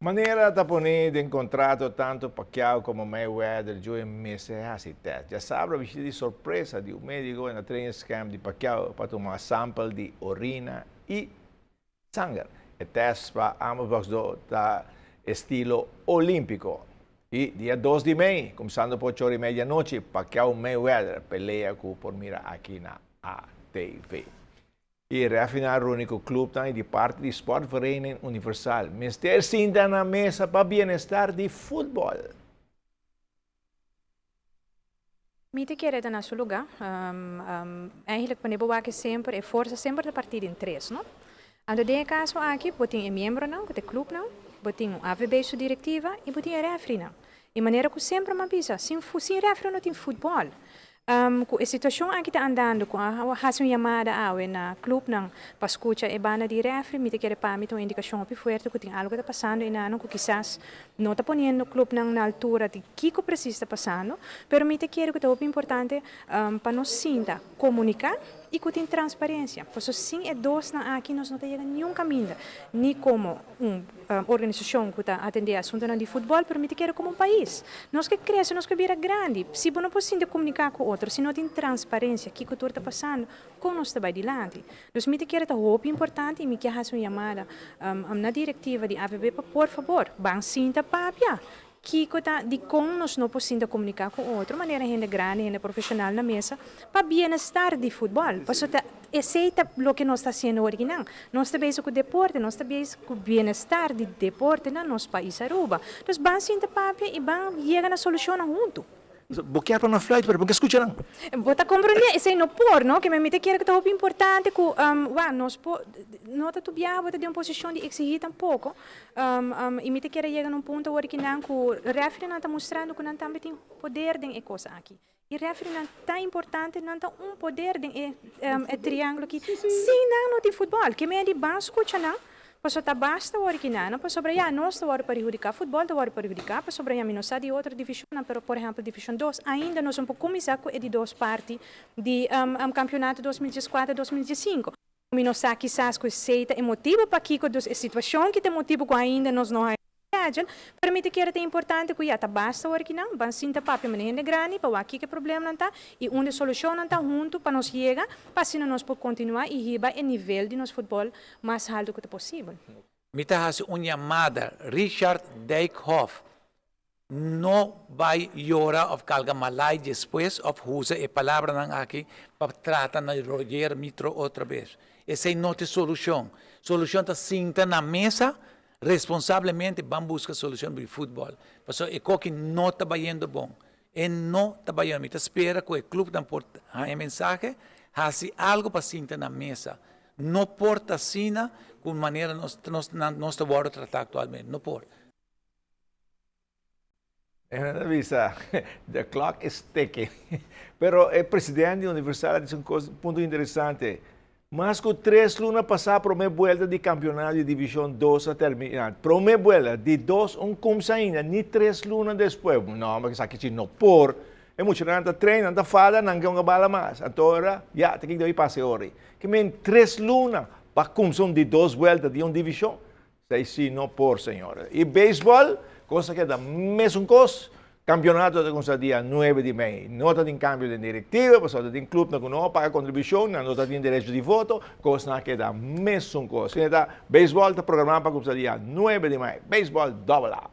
Maneira de poner de contrato tanto Pacquiao como Mayweather giù in mese hasitat. Já sabe a visita de surpresa de um médico na training camp de Pacquiao para tomar sample de urina e sangue. O teste para ambos da estilo olímpico. E dia 2 de maio, começando por 8h30 da noite, Pacquiao Mayweather pelea por mira aqui na ATV. E reafinar o único clube também de parte de Sportvereniging Universal. Mas ter cinta na mesa para bem-estar de futebol. Mite que era na seu lugar. Eigenlijk wanneer we sempre, força sempre de partida em três, não? Ando de caso aqui, botem membro não, botem clube não, botem AVB sua diretiva e botem refri não. E maneira que sempre me avisa, sem refri não tem futebol. A situação aqui está andando com a chamada na clube não para escutar e bana de refri, me te quer para mim uma indicação muito forte que tem algo que está passando e não que quizás não está ponendo o clube na altura de que precisa está passando, pero me te quero que é muito importante para nós sinta comunicar e que tem transparência, porque sim é dois na aqui nós não temos nenhum caminho, nem como organização que está atender a assunto de futebol, pero me te quero como país, nós que cresce, nós que vira grande, se não podemos comunicar com outro, se não tem transparência, que tudo está passando, como nós está adiante. Então, me te quero é muito importante e me quer fazer uma chamada na diretiva de AVB para, por favor, bang sinta papia. Que de como nós não podemos comunicar com outra maneira, gente grande, gente profissional na mesa, para bem-estar de futebol. Porque aceita o que nós estamos fazendo original. Nós estamos com o deporte, nós estamos com o bem-estar de deporte no nosso país Aruba. Então, vamos sentar papia e vamos chegar na solução junto. Boquear para uma flight, para porque escuta não. Bota compreender, isso aí não por, não? Que me mete que é muito importante que nós nota tu viaja bota de uma posição de exigir tampouco. E me te quer chegar num ponto original que o refri não está mostrando que não também tem poder de coisa aqui. E refri não está importante, não tem poder de triângulo aqui. Sim, não tem futebol, que me é de bom escuta não. Passo tá basta o original, não passo para nós está para perjudicar futebol, está para perjudicar, passo para nós de outra divisão, pero por exemplo divisão 2 ainda nós vamos começar com de duas partes de campeonato 2014-2015. Nós aqui quizás com seita motivo para que a situação que tem motivo com ainda nós não permite que era importante que já basta o original, vamos sentar papel maneira grande para aqui que problema não está e onde solução não está junto para nós chegar, para assim nós podemos continuar e riba o nível de nosso futebol mais alto que possível. Me hace uma chamada, Richard Dijkhoff, não vai llorar ou calga malay depois ou usa a palavra não aqui para tratar na Roger Mitro outra vez. Essa não é solução. Solução está sentar na mesa responsablemente vamos buscar solução para o futebol. Porque o que não está indo bom. E não está indo. Me espera que o clube não porta a mensagem, faça algo para sentar na mesa. Não porta sina com maneira nós estamos tratar atualmente. Não porta. Avisa, the clock is ticking. Pero o presidente Universal diz ponto interessante. Mas que 3 lunas passar para uma volta de campeonato de divisão 2 a terminar. Para uma volta de 2 começa ainda, nem 3 lunas depois. Não, mas aqui não por. É muito nada treino, nada fada, não quer uma bala mais. Agora, já, tem que ir para a hora. Que men 3 lunas para começar de 2 voltas de uma divisão. Sei se não por, senhora. E beisebol, coisa que dá mesmo coisa. Campeonato de dia 9 de maio. Nota de cambio de diretiva, passou de clube que não paga contribuição, nota de direito de voto, coisa que dá mesmo coisa. Beisebol está programado para dia 9 de maio. Beisebol, double A.